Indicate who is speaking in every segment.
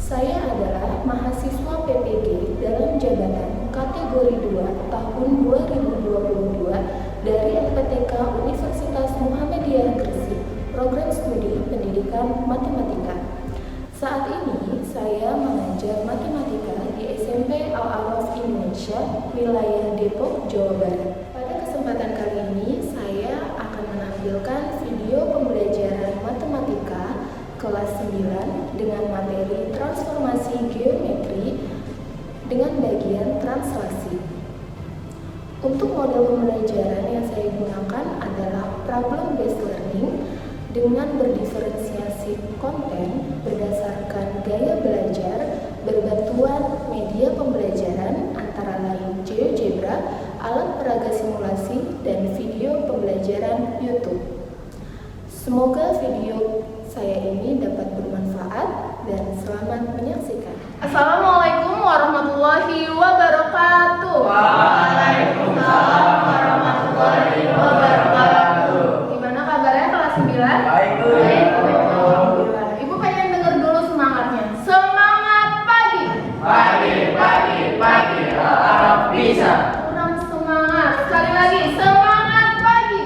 Speaker 1: Saya adalah mahasiswa PPG dalam jabatan kategori 2 tahun 2022 dari LPTK Universitas Muhammadiyah Gresik, program studi pendidikan matematika. Saat ini saya mengajar matematika di SMP Al-Araf Indonesia, wilayah Depok, Jawa Barat. Pada kesempatan kali ini saya akan menampilkan video pembelajaran matematika kelas 9 dengan materi transformasi geometri dengan bagian translasi. Untuk model pembelajaran yang saya gunakan adalah problem based learning dengan berdiferensiasi konten berdasarkan gaya belajar berbantuan media pembelajaran antara lain GeoGebra, alat peraga simulasi, dan video pembelajaran YouTube. Semoga video saya ini dapat bermanfaat dan selamat menyaksikan.
Speaker 2: Assalamualaikum warahmatullahi wabarakatuh.
Speaker 3: Waalaikumsalam warahmatullahi wabarakatuh.
Speaker 2: Gimana kabarnya kelas 9?
Speaker 3: Baik, Bu.
Speaker 2: Alhamdulillah. Ibu pengen denger dulu semangatnya. Semangat pagi.
Speaker 3: Pagi, harap bisa.
Speaker 2: Kurang semangat. Sekali lagi, semangat pagi.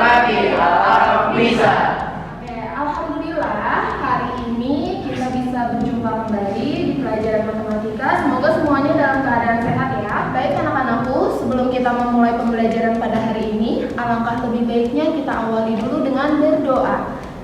Speaker 3: Pagi, harap bisa.
Speaker 2: Oke, alhamdulillah hari ini kita bisa berjumpa kembali di pelajaran matematika. Semoga semuanya dalam keadaan sehat ya. Baik anak-anakku, sebelum kita memulai pembelajaran pada hari ini, alangkah lebih baiknya kita awali dulu dengan berdoa.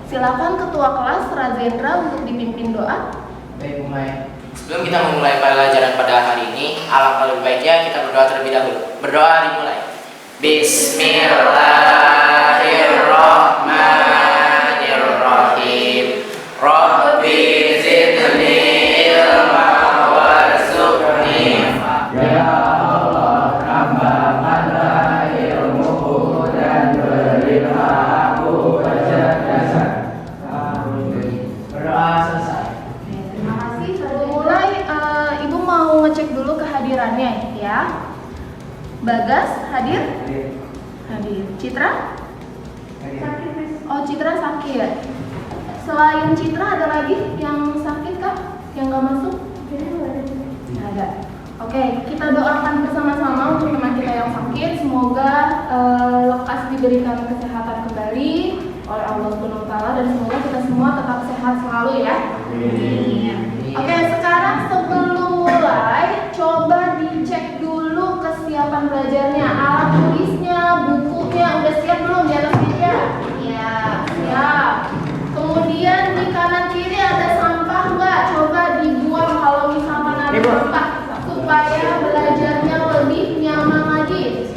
Speaker 2: Silakan ketua kelas Razendra untuk dipimpin doa.
Speaker 4: Baik, Bu Maya. Sebelum kita memulai pelajaran pada hari ini, alangkah lebih baiknya kita berdoa terlebih dahulu. Berdoa dimulai. Bismillahirrahmanirrahim. Rabbi zidni ilma warzuqni.
Speaker 3: Ya Allah, tambahkanlah ilmuku dan berilah aku kecerdasan. Amin. Berdoa selesai.
Speaker 2: Terima kasih. Sebelum mulai, Ibu mau ngecek dulu kehadirannya ya. Bagas hadir? Hadir. Citra? Sakit, Miss. Oh, Citra sakit. Selain Citra ada lagi yang sakit kah? Yang nggak masuk? Nggak ada. Oke, kita doakan bersama-sama untuk teman kita yang sakit. Semoga lekas diberikan kesehatan kembali oleh Allah Subhanahu wa Ta'ala, dan semoga kita semua tetap sehat selalu ya. Oke, sekarang sebelum mulai, coba dicek dulu kesiapan belajarnya, alat tulisnya, bukunya udah siap belum di atas meja? Iya, siap. Kemudian di kanan kiri ada sampah nggak? Coba dibuang kalau misalkan ada sampah, supaya belajarnya lebih nyaman lagi.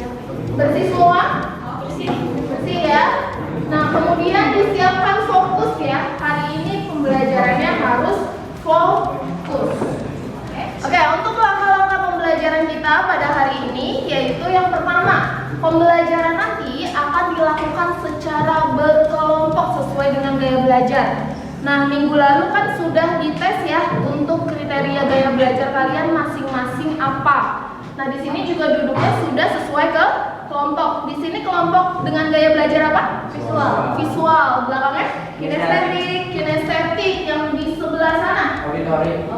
Speaker 2: Bersih semua? Bersih ya. Nah, kemudian disiapkan fokus ya. Hari ini pembelajarannya harus fokus. Oke, untuk langkah-langkah pembelajaran kita pada hari ini, yaitu yang pertama, pembelajaran nanti akan dilakukan secara berkelompok sesuai dengan gaya belajar. Nah, minggu lalu kan sudah dites ya untuk kriteria gaya belajar kalian masing-masing apa. Nah, di sini juga duduknya sudah sesuai ke kelompok. Di sini kelompok dengan gaya belajar apa? Visual. Belakangnya kinestetik yang di sebelah sana. Auditori.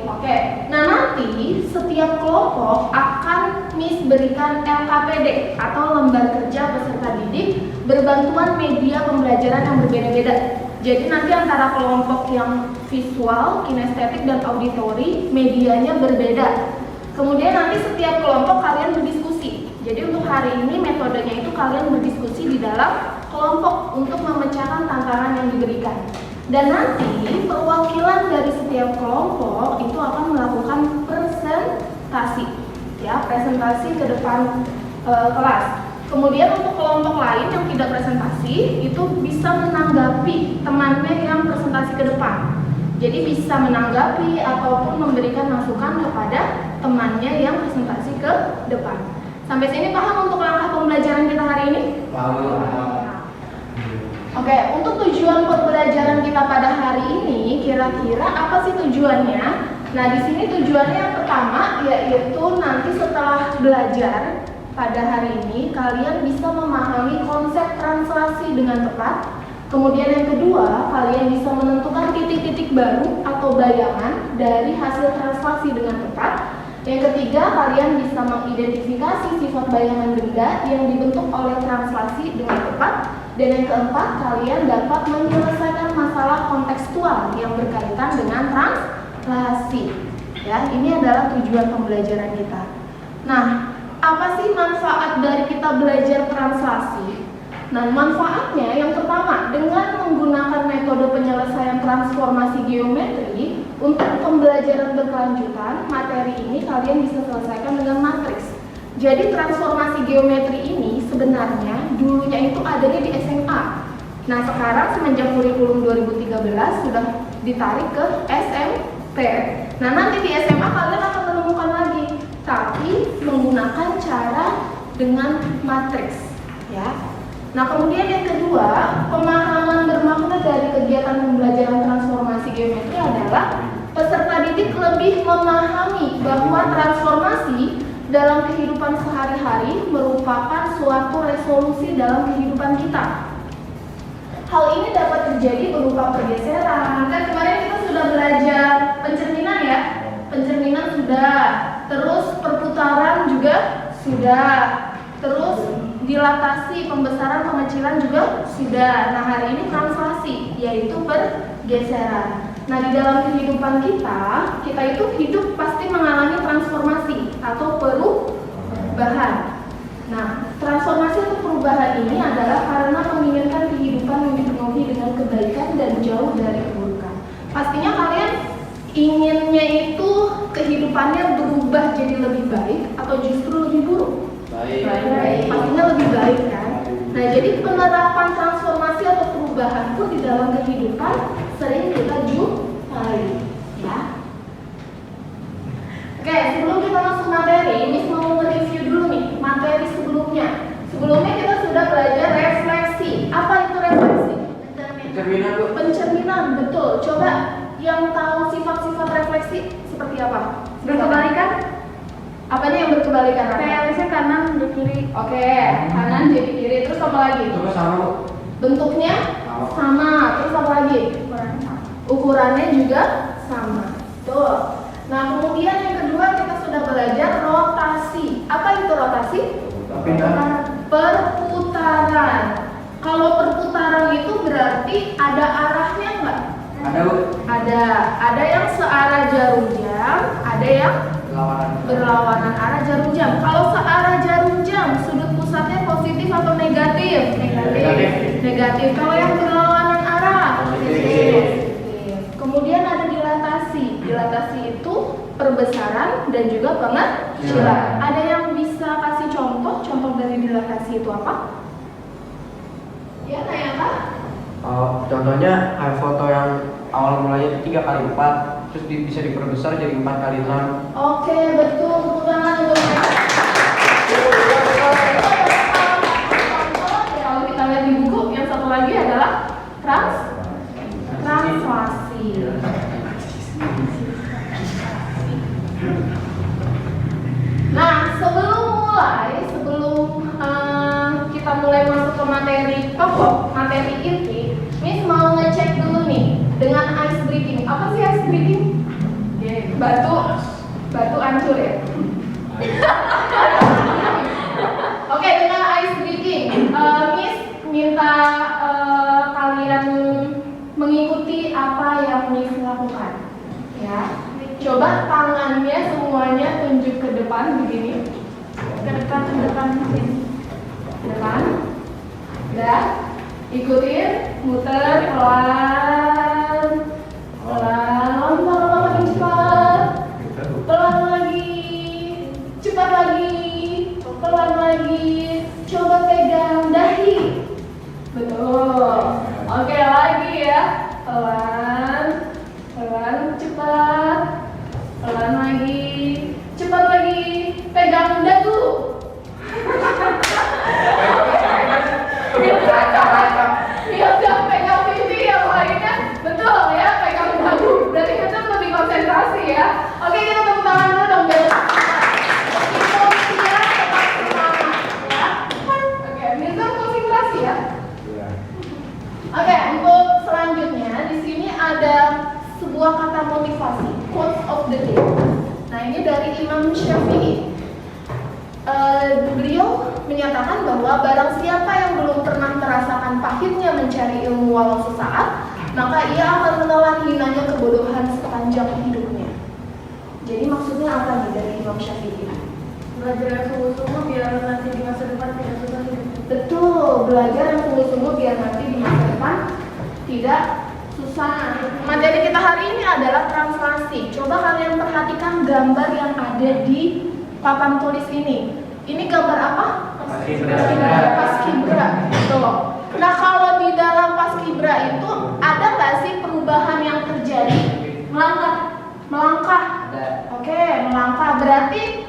Speaker 2: Oke. Nah, nanti setiap kelompok akan Miss berikan LKPD atau lembar kerja peserta didik berbantuan media pembelajaran yang berbeda-beda. Jadi nanti antara kelompok yang visual, kinestetik, dan auditori medianya berbeda. Kemudian nanti setiap kelompok kalian berdiskusi. Jadi untuk hari ini metodenya itu kalian berdiskusi di dalam kelompok untuk memecahkan tantangan yang diberikan. Dan nanti perwakilan dari setiap kelompok itu akan melakukan presentasi, ya, presentasi ke depan kelas. Kemudian untuk kelompok lain yang tidak presentasi itu bisa menanggapi temannya yang presentasi ke depan. Jadi bisa menanggapi ataupun memberikan masukan kepada temannya yang presentasi ke depan. Sampai sini paham untuk langkah pembelajaran kita hari ini? Oke, untuk tujuan pembelajaran kita pada hari ini, kira-kira apa sih tujuannya? Nah, di sini tujuannya yang pertama yaitu nanti setelah belajar pada hari ini, kalian bisa memahami konsep translasi dengan tepat. Kemudian yang kedua, kalian bisa menentukan titik-titik baru atau bayangan dari hasil translasi dengan tepat. Yang ketiga, kalian bisa mengidentifikasi sifat bayangan benda yang dibentuk oleh translasi dengan tepat. Dan yang keempat, kalian dapat menyelesaikan masalah kontekstual yang berkaitan dengan translasi. Ya, ini adalah tujuan pembelajaran kita. Nah, apa sih manfaat dari kita belajar translasi? Nah, manfaatnya yang pertama, dengan menggunakan metode penyelesaian transformasi geometri untuk pembelajaran berkelanjutan, materi ini kalian bisa selesaikan dengan matriks. Jadi transformasi geometri ini sebenarnya dulunya itu adanya di SMA. Nah, sekarang semenjak kurikulum 2013 sudah ditarik ke SMP. Nah, nanti di SMA kalian akan menemukan lagi, tapi menggunakan cara dengan matriks, ya. Nah, kemudian yang kedua, pemahaman bermakna dari kegiatan pembelajaran transformasi geometri adalah peserta didik lebih memahami bahwa transformasi dalam kehidupan sehari-hari merupakan suatu resolusi dalam kehidupan kita. Hal ini dapat terjadi berupa pergeseran. Kan kemarin kita sudah belajar pencerminan ya. Pencerminan sudah, terus perputaran juga sudah, terus dilatasi, pembesaran, pengecilan juga sudah. Nah, hari ini translasi, yaitu pergeseran. Nah, di dalam kehidupan kita itu hidup pasti mengalami transformasi atau perubahan. Nah, transformasi atau perubahan ini adalah karena menginginkan kehidupan yang dipenuhi dengan kebaikan dan jauh dari keburukan. Pastinya kalian inginnya itu kehidupannya berubah jadi lebih baik atau justru lebih buruk? Baik. Pastinya lebih baik kan? Nah, jadi penerapan transformasi atau perubahan pun di dalam kehidupan sering kita jumpai, ya. Oke, sebelum kita masuk materi, Miss mau nge-review dulu nih materi sebelumnya. Sebelumnya kita sudah belajar refleksi. Apa itu refleksi?
Speaker 3: Pencerminan, Bu.
Speaker 2: Pencerminan, betul. Coba yang tahu sifat-sifat refleksi seperti apa?
Speaker 5: Berkebalikan?
Speaker 2: Apanya yang berkebalikan?
Speaker 5: Kayak kanan ke kiri.
Speaker 2: Oke, kanan jadi kiri. Terus apa lagi?
Speaker 3: Coba sama, Bu.
Speaker 2: Bentuknya sama. Terus apa lagi? Ukurannya juga sama. Tuh. Nah, kemudian yang kedua kita sudah belajar rotasi. Apa itu rotasi? Perputaran. Kalau perputaran itu berarti ada arahnya nggak?
Speaker 3: Ada, Bu.
Speaker 2: Ada yang searah jarum jam, ada yang berlawanan arah jarum jam. Kalau searah jarum jam, sudut pusatnya positif atau negatif? Negatif. Kalau yang berlawanan arah? Positif. Kemudian ada dilatasi. Dilatasi itu perbesaran dan juga pengecilan. Ada yang bisa kasih contoh? Contoh dari dilatasi itu apa? Ya, Naya Kak?
Speaker 3: Contohnya foto yang awal mulanya 3x4, terus bisa diperbesar jadi 4x6.
Speaker 2: Oke, betul. Tepuk tangan untuk mereka. Kalau kita lihat di buku, yang satu lagi adalah translasi. Nah, sebelum kita mulai masuk ke materi pokok, materi inti, Miss mau ngecek dulu nih dengan ice breaking. Apa sih ice breaking? Batu hancur ya. Oke, dengan ice breaking, Miss minta kalian mengikuti apa yang Miss lakukan. Ya, coba tangannya semuanya tunjuk ke depan begini. Ke depan. Dan ikutin, muter pelan, makin cepat, pelan lagi, cepat lagi, pelan lagi. Coba pegang dahi, betul. Oke, lagi ya, pelan, cepat, pelan lagi, cepat lagi, pegang dagu. Biasa pegang pipi, yang lainnya betul ya, pegang dagu. Berarti kita lebih konsentrasi ya. Oke, kita tepuk tangan dulu dong biar Indonesia tetap semangat ya. Oke, bisa konsentrasi ya. Oke, untuk selanjutnya di sini ada motivasi, quotes of the day. Nah, ini dari Imam Syafi'i. Beliau menyatakan bahwa barang siapa yang belum pernah merasakan pahitnya mencari ilmu walau sesaat, maka ia akan menelan hinanya kebodohan sepanjang hidupnya. Jadi maksudnya apa nih dari Imam Syafi'i?
Speaker 5: Belajar yang sungguh-sungguh biar nanti di masa depan tidak susah hidup.
Speaker 2: Betul, belajar yang sungguh-sungguh biar nanti di masa depan tidak susah. Materi kita hari ini adalah translasi. Coba kalian perhatikan gambar yang ada di papan tulis ini. Ini gambar apa? Paskibra. Tuh. Nah, kalau di dalam paskibra itu ada nggak sih perubahan yang terjadi? Melangkah. Oke, melangkah. Berarti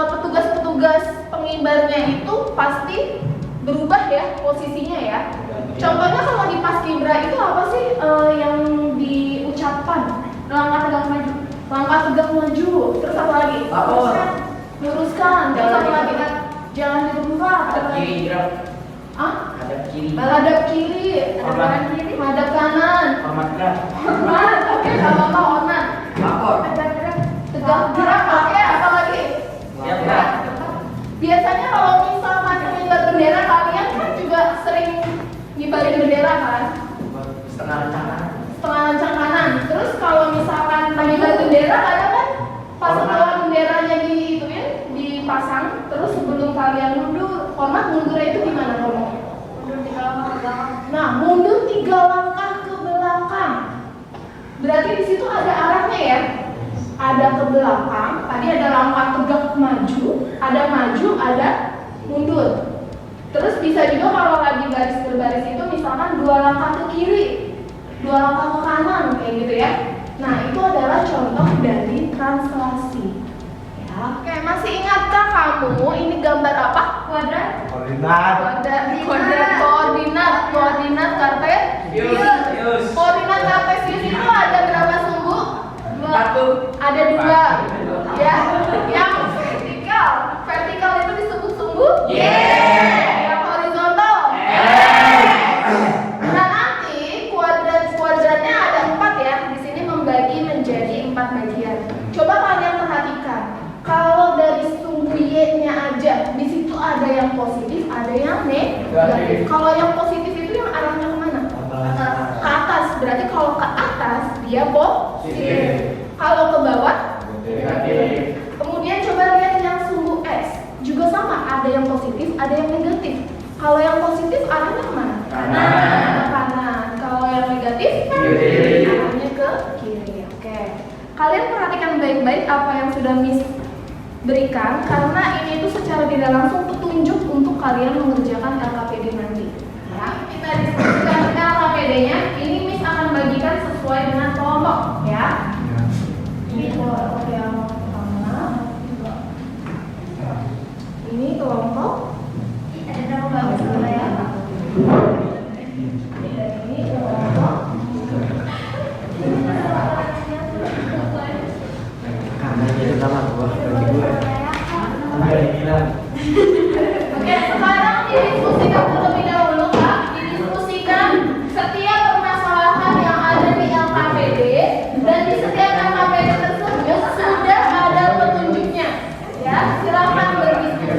Speaker 2: petugas-petugas pengibarnya itu pasti berubah ya posisinya ya. Contohnya kalau di paskibra itu apa sih yang diucapkan? Langkah tegak maju. Langkah tegak maju. Terus apa lagi? Luruskan. Terus apa lagi? Jangan di tempat.
Speaker 4: Kiri,
Speaker 2: Hadap kiri. Hadap kanan. Hormat. Oke, nggak apa-apa hormat. Tegak gerak. Oke, apa lagi? Biasanya kalau misalkan mengibar bendera, kalian kan juga sering ngibarin bendera kan?
Speaker 4: setengah
Speaker 2: Rancang kanan. Terus kalau misalkan mengibar bendera, kadang kan pas setelah benderanya dipasang, terus sebelum kalian mundur, hormat mundurnya itu gimana ngomong?
Speaker 5: Mundur 3 langkah ke belakang.
Speaker 2: Nah, mundur 3 langkah ke belakang. Berarti di situ ada arahnya ya. Ada ke belakang, tadi ada langkah tegak maju, ada mundur. Terus bisa juga kalau lagi baris berbaris itu misalkan 2 langkah ke kiri, 2 langkah ke kanan kayak gitu ya. Nah, itu adalah contoh dari translasi. Ya. Oke, masih ingatkah kamu ini gambar apa? Kuadrat koordinat kartesius. Koordinat kartesius itu ada berapa sumbu? 2. Ada 2. Ya. Yang vertikal itu disebut sumbu? Yang horizontal? Nah, nanti kuadratnya ada 4 ya. Di sini membagi menjadi 4 bagian. Coba kalian perhatikan. Kalau dari sumbu Y-nya aja, di situ ada yang positif, ada yang negatif. Kalau yang positif itu yang arahnya kemana? Ke atas. Berarti kalau ke atas dia positif. Kalau ke bawah negatif. Kemudian coba lihat yang sumbu X. Juga sama, ada yang positif, ada yang negatif. Kalau yang positif arahnya kemana? Kanan. Kalau yang negatif arahnya ke kiri. Oke. Kalian perhatikan baik-baik apa yang sudah Miss berikan, karena ini itu secara tidak langsung petunjuk untuk kalian mengerjakan LKPD nanti. Ya, kita diskusikan LKPD-nya. Ini Miss akan bagikan sesuai dengan kelompok, ya. Ini kelompok yang pertama. Ini kelompok. Ada nama bagus ya. Ini kelompok. Oke, sekarang didiskusikan terlebih dahulu, Kak. Didiskusikan setiap permasalahan yang ada di LKPD, dan di setiap LKPD tersebut sudah ada petunjuknya. Ya, silakan berdiskusi.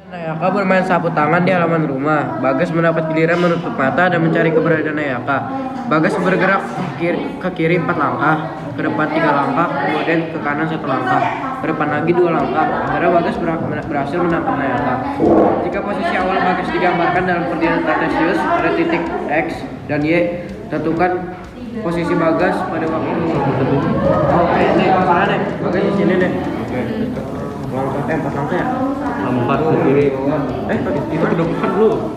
Speaker 3: Nayaka bermain sapu tangan di halaman rumah. Bagas mendapat giliran menutup mata dan mencari keberadaan Nayaka. Bagas bergerak ke kiri 4 langkah, ke depan 3 langkah, kemudian ke kanan 1 langkah, ke depan lagi 2 langkah. Akhirnya Bagas berhasil menangkap Nayaka. Jika posisi awal Bagas digambarkan dalam koordinat kartesius pada titik X dan Y, tentukan posisi Bagas pada waktu. Oke, nih, mana nih? Bagas di sini nih. Langkah 4 langkah ya?
Speaker 6: 4 ke kiri. Itu ke depan lu.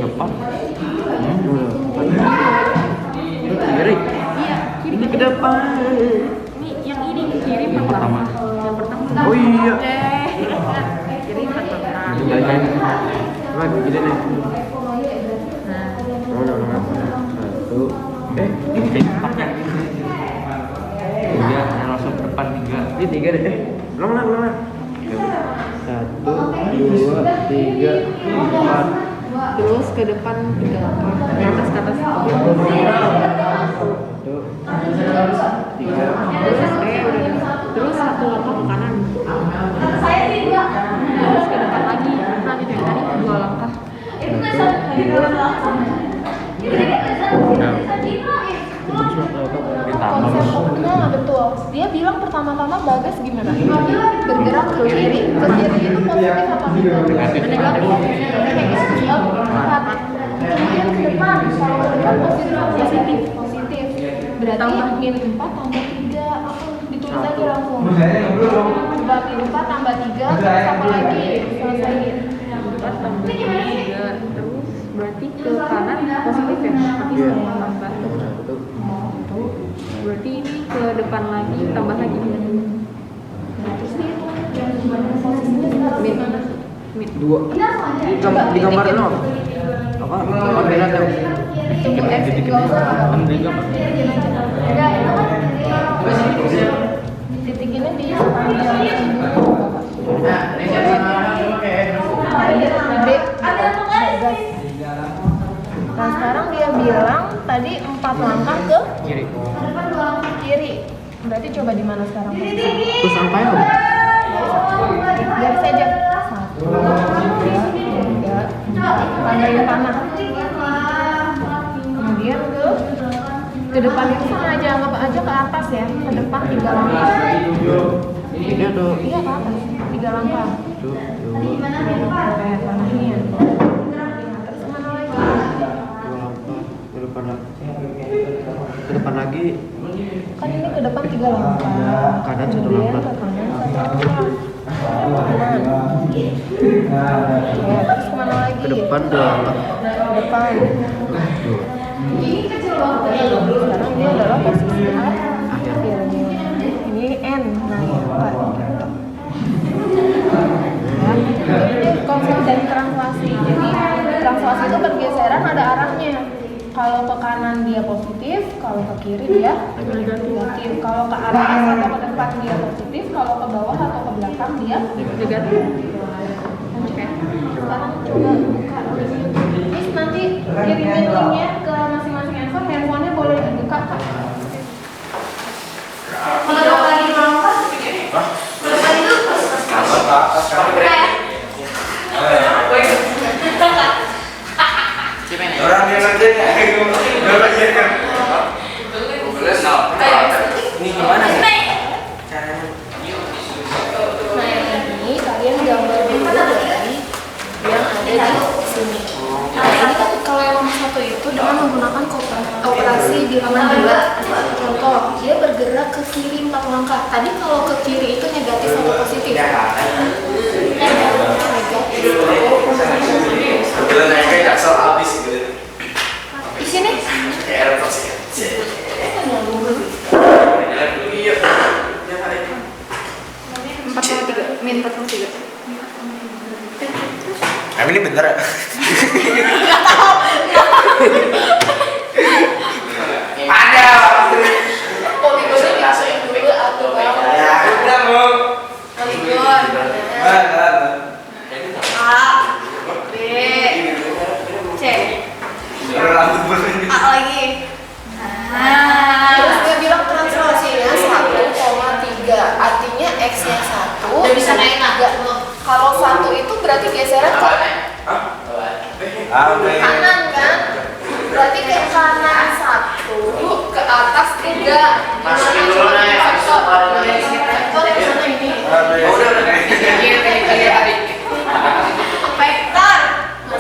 Speaker 6: Depan.
Speaker 3: Kiri.
Speaker 5: Iya, kiri.
Speaker 3: Ini ke depan.
Speaker 5: Ini kiri
Speaker 6: Yang pertama.
Speaker 5: Yang pertama.
Speaker 3: Oh iya.
Speaker 5: Kiri yang pertama.
Speaker 3: Coba gini nih.
Speaker 5: Nah,
Speaker 3: Oh, 1.
Speaker 6: Ini kayak 4 ya.
Speaker 3: 3 deh. Ulang. 1, 2, 3, 4.
Speaker 2: Terus ke depan 3 langkah. Ke atas.
Speaker 3: 1, 3.
Speaker 2: Terus 1 langkah ke kanan. Terus ke depan lagi. Lanjut yang tadi 2 langkah. Nah, betul. Dia bilang pertama-tama Bagas gimana? Bergerak ke kiri. Ke kiri itu positif apa negatif? Negatif. Kemudian ke depan. Kalau ke depan positif. Berarti min 4 tambah 3. Ditulis aja langsung. Coba min 4 tambah 3. Terus apa lagi? Selesaiin. 4 tambah 3. Terus berarti ke kanan positif ya? Berarti semua tambah. Berarti ini ke depan lagi tambah lagi. Terus ini posisinya sekarang di mana?
Speaker 3: 2. Di gambar lo. Apa? Beda tuh.
Speaker 2: Titik ini di sepanjang. Nah sekarang dia bilang tadi 4 langkah ke kiri. Berarti coba di mana sekarang?
Speaker 3: Terus angkanya apa?
Speaker 2: Biar saja. 1, 2, 3, 4. Tandain panah. Kemudian ke depan itu sama aja, anggap aja ke atas ya. Ke depan 3 langkah.
Speaker 3: Ini tuh.
Speaker 2: Iya ke atas 3 langkah.
Speaker 3: 1, 2.
Speaker 2: Kayak tanahnya. Terus kemana lagi?
Speaker 3: 2 langkah ke depan lagi.
Speaker 2: Kan ini ke depan 3 langkah.
Speaker 3: Kanan 1
Speaker 2: Kemudian
Speaker 3: langkah.
Speaker 2: ke kanan 1 langkah. Ya, terus kemana lagi?
Speaker 3: Ke depan 2 langkah.
Speaker 2: Ke depan.
Speaker 3: 2.
Speaker 2: Sekarang dia adalah posisi
Speaker 3: Akhir.
Speaker 2: Ini N. Nah, ini konsep dari translasi. Jadi translasi itu pergeseran ada arahnya. Kalau ke kanan dia positif, kalau ke kiri dia negatif. Kalau ke atas atau ke depan dia positif, kalau ke bawah atau ke belakang dia negatif. Sekarang coba buka. Terus nanti kirimin linknya ke masing-masing handphone. Handphonenya boleh dibuka Kak.
Speaker 5: Kalau lagi langkah,
Speaker 6: Orang yang ngerjain ini gimana sih?
Speaker 1: Nah ini kalian gambar dulu dari yang ada di sini. Nah ini kan kalau yang nomor 1 itu dengan menggunakan operasi bilangan 2. Contoh, dia bergerak ke kiri 4 langkah. Tadi kalau ke kiri itu negatif atau positif? Negatif.
Speaker 6: Kebetulan kayak jaksel habis gitu.
Speaker 1: Di sini?
Speaker 6: Kayak air sih. Iya.
Speaker 2: 4,3 min 4,3.
Speaker 6: Ini bener ya? Ada.
Speaker 1: Poligonnya dimasukin dulu atau bawah?
Speaker 6: Ya udah mau.
Speaker 5: poligon. A, B, C. A lagi.
Speaker 1: Terus dia bilang translasinya 1,3. Artinya X-nya 1.
Speaker 5: Udah bisa naik lah.
Speaker 1: Kalau 1 itu berarti geseran ke kanan kan? Berarti ke kanan 1, ke atas 3.
Speaker 4: Masukin dulu nih,
Speaker 1: Vektor yang mana ini?
Speaker 5: Vektor.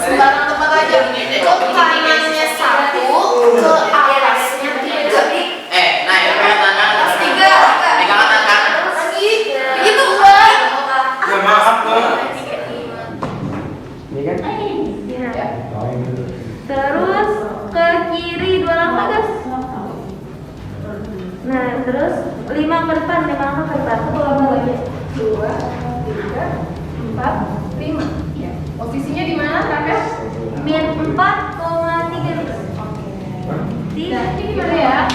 Speaker 1: Sembarang tempat aja. Ke kanannya 1, ke atasnya 3.
Speaker 4: Nah yang tangan
Speaker 5: Terus 3.
Speaker 4: pegangan tangan.
Speaker 1: Lagi.
Speaker 5: Itu buat.
Speaker 6: Ya maaf dong.
Speaker 3: Ini kan?
Speaker 2: Terus ke kiri 2 langkah guys. Nah terus 5 ke depan, 5 langkah ke depan.
Speaker 1: lagi. 2, 3, 4, 5. Posisinya di mana, Kakak?
Speaker 2: Min 4,3 guys.
Speaker 1: Nah, ini gimana ya?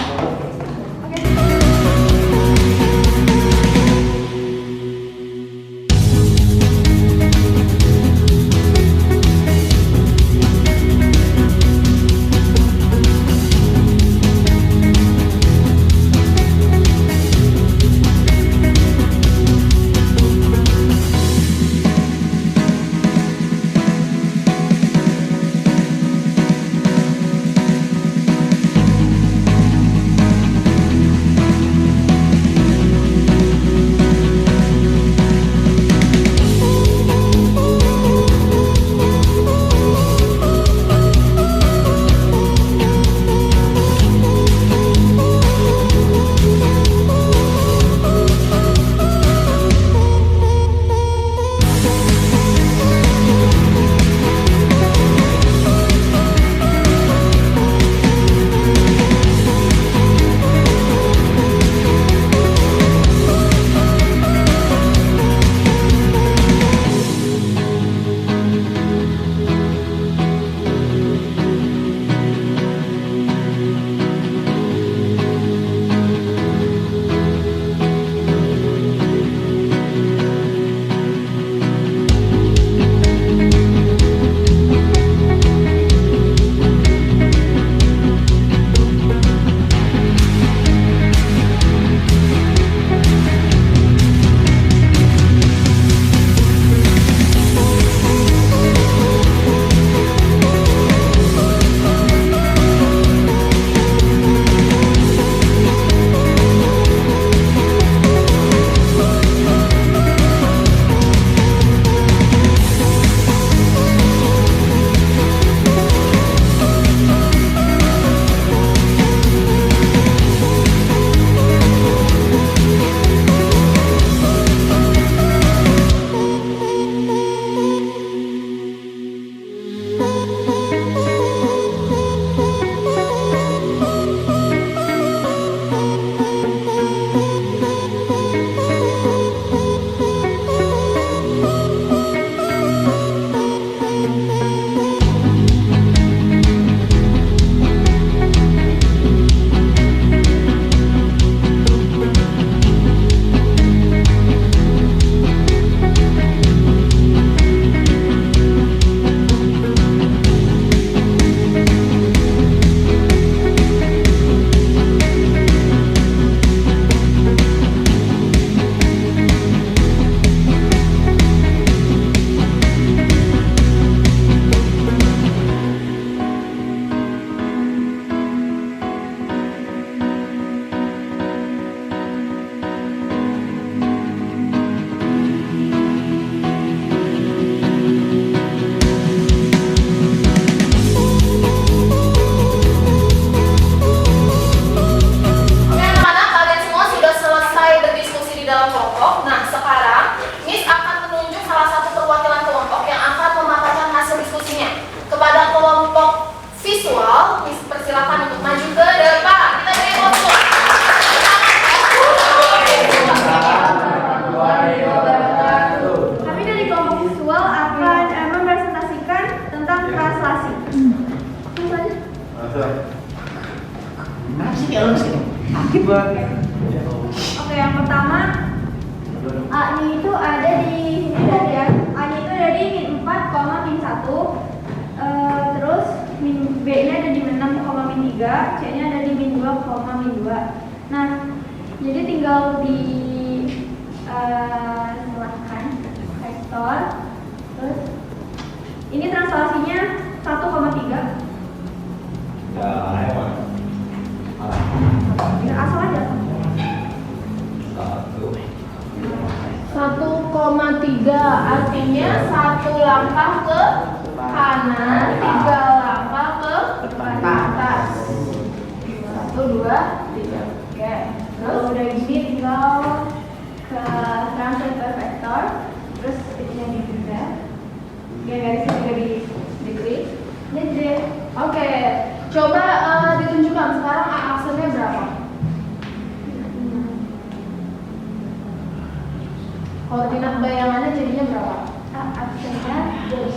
Speaker 3: Sakit banget.
Speaker 2: Oke, yang pertama A-nya itu ada di sini tadi ya. A-nya itu ada di min 4, min 1. Terus B-nya ada di min 6, min 3, C-nya ada di min 2, min 2. Nah, jadi tinggal di silahkan vektor. Terus ini translasinya 1,3. Ya, asal aja.
Speaker 1: 1,3 artinya 1 langkah ke kanan, 3 langkah ke atas. 1, 2, 3. Oke.
Speaker 2: Terus udah gini tinggal ke translate ke vektor. Terus itunya di graph. Ya garisnya juga di klik. Ini deh.
Speaker 1: Oke. Coba ditunjukkan sekarang A aksennya berapa? Koordinat bayangannya jadinya berapa?
Speaker 2: A aksennya jadi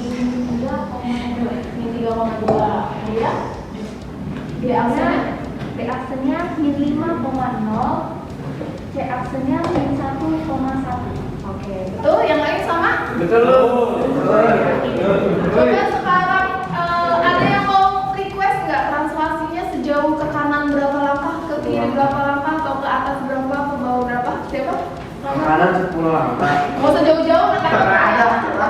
Speaker 2: 3,2.
Speaker 1: Ini 3,2. Ya. B aksennya?
Speaker 2: B aksennya min 5,0. C aksennya min 1,1.
Speaker 1: Oke. Betul, yang lain sama?
Speaker 3: Betul.
Speaker 1: Coba sekarang ada yang mau request nggak translasinya sejauh ke kanan berapa langkah, ke kiri berapa langkah, atau ke atas berapa, ke bawah berapa? Siapa?
Speaker 3: Ke kanan 10 langkah.
Speaker 1: Mau sejauh-jauh kan?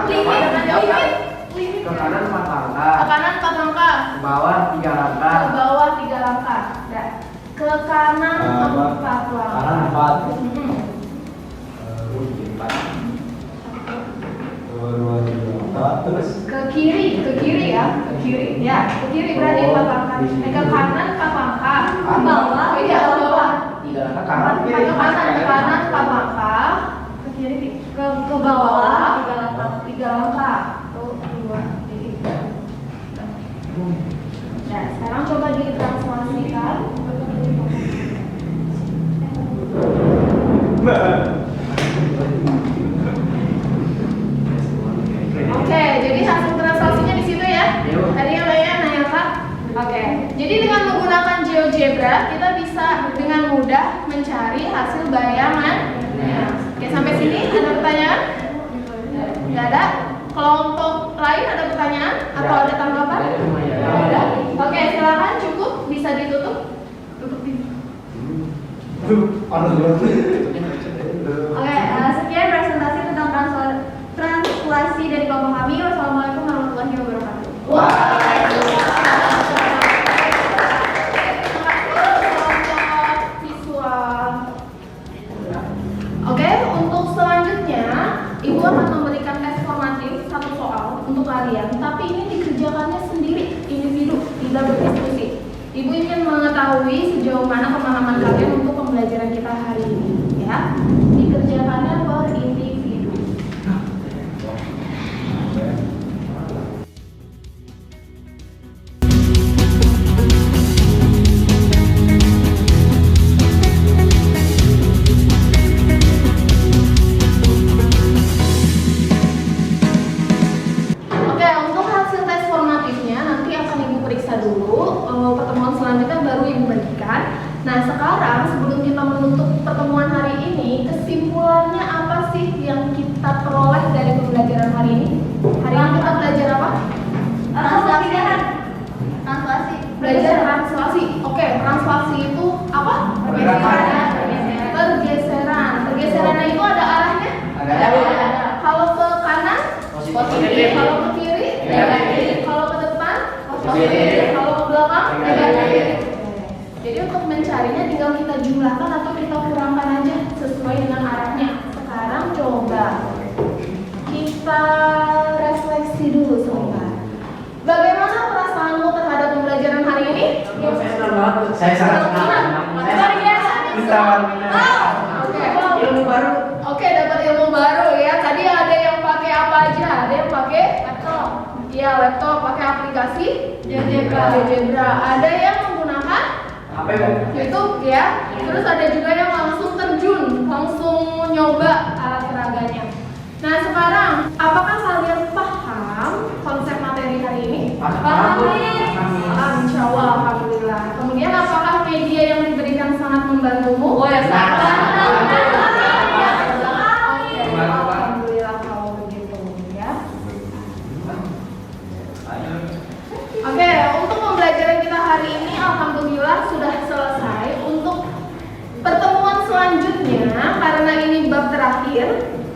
Speaker 1: Limit.
Speaker 3: Ke kanan 4 langkah.
Speaker 1: Ke kanan 4 langkah.
Speaker 3: Ke bawah 3 langkah.
Speaker 1: Ke bawah 3 langkah. Nah, ke kanan 4 langkah.
Speaker 6: Kanan 4.
Speaker 1: Hmm.
Speaker 6: 2, 3, 4. Terus
Speaker 1: Ke kiri ya, ke kiri berarti 4 langkah. Ke kanan 4 langkah. Ke bawah, iya ke bawah.
Speaker 4: 3 langkah kanan.
Speaker 1: Ke kanan 4 langkah. Ke kiri ke bawah 3 langkah. 1, 2, 3. Nah, sekarang coba ditranslasikan. Oke, jadi hasil translasinya di situ ya. Tadi yang lainnya nanya Kak. Oke, jadi dengan menggunakan GeoGebra kita bisa dengan mudah mencari hasil bayangan. Oke, sampai sini ada pertanyaan? Nggak ada? Kelompok lain ada pertanyaan atau ada tanggapan? Nggak ada. Oke, silakan cukup bisa ditutup. Tutup ini.
Speaker 2: Oke, sekian presentasi tentang translasi dari kelompok kami. Wassalamualaikum warahmatullahi wabarakatuh.
Speaker 1: Oke, untuk selanjutnya Ibu akan memberikan tes formatif 1 soal untuk kalian, tapi ini dikerjakannya sendiri, individu, tidak berdiskusi. Ibu ingin mengetahui sejauh mana pemahaman kalian untuk pembelajaran kita hari ini, ya. Dikerjakannya per individu. Oke, untuk hasil tes formatifnya nanti akan Ibu periksa dulu. Pertemuan selanjutnya baru Ibu bagikan. Nah, sekarang sebelum kita menutup pertemuan hari ini, kesimpulannya apa sih yang kita peroleh dari pembelajaran hari ini? Hari ini kita belajar apa?
Speaker 2: Translasi.
Speaker 1: Belajar translasi. Oke, translasi itu apa? Pergeseran. Pergeserannya itu ada arahnya? Ada. Kalau ke kanan? Positif. Kalau ke kiri? Negatif. Kalau ke depan? Positif. Kalau ke belakang? Negatif. Jadi untuk mencarinya tinggal kita jumlahkan atau kita kurangkan aja sesuai dengan arahnya. Sekarang coba kita refleksi dulu sebentar. Bagaimana perasaanmu terhadap pembelajaran hari ini?
Speaker 3: Saya sangat senang.
Speaker 1: Luar biasa. Oke.
Speaker 3: Ilmu baru.
Speaker 1: Oke, dapat ilmu baru ya. Tadi ada yang pakai apa aja? Ada yang pakai laptop. Iya, laptop pakai aplikasi GeoGebra. Ada yang menggunakan
Speaker 3: Apa itu?
Speaker 1: YouTube ya. Terus ada juga yang langsung terjun, langsung nyoba alat peraganya. Nah, sekarang apakah kalian paham konsep materi hari ini?
Speaker 3: Paham.
Speaker 1: Insya Allah, alhamdulillah. Kemudian apakah media yang diberikan sangat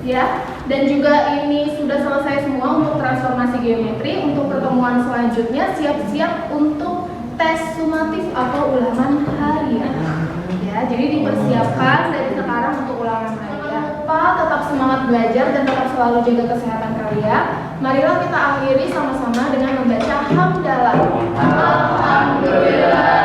Speaker 2: Ya, dan juga ini sudah selesai semua untuk transformasi geometri. Untuk pertemuan selanjutnya siap-siap untuk tes sumatif atau ulangan harian. Ya, jadi dipersiapkan dari sekarang untuk ulangan harian. Jangan lupa tetap semangat belajar dan tetap selalu jaga kesehatan kalian. Marilah kita akhiri sama-sama dengan membaca hamdalah. Alhamdulillah.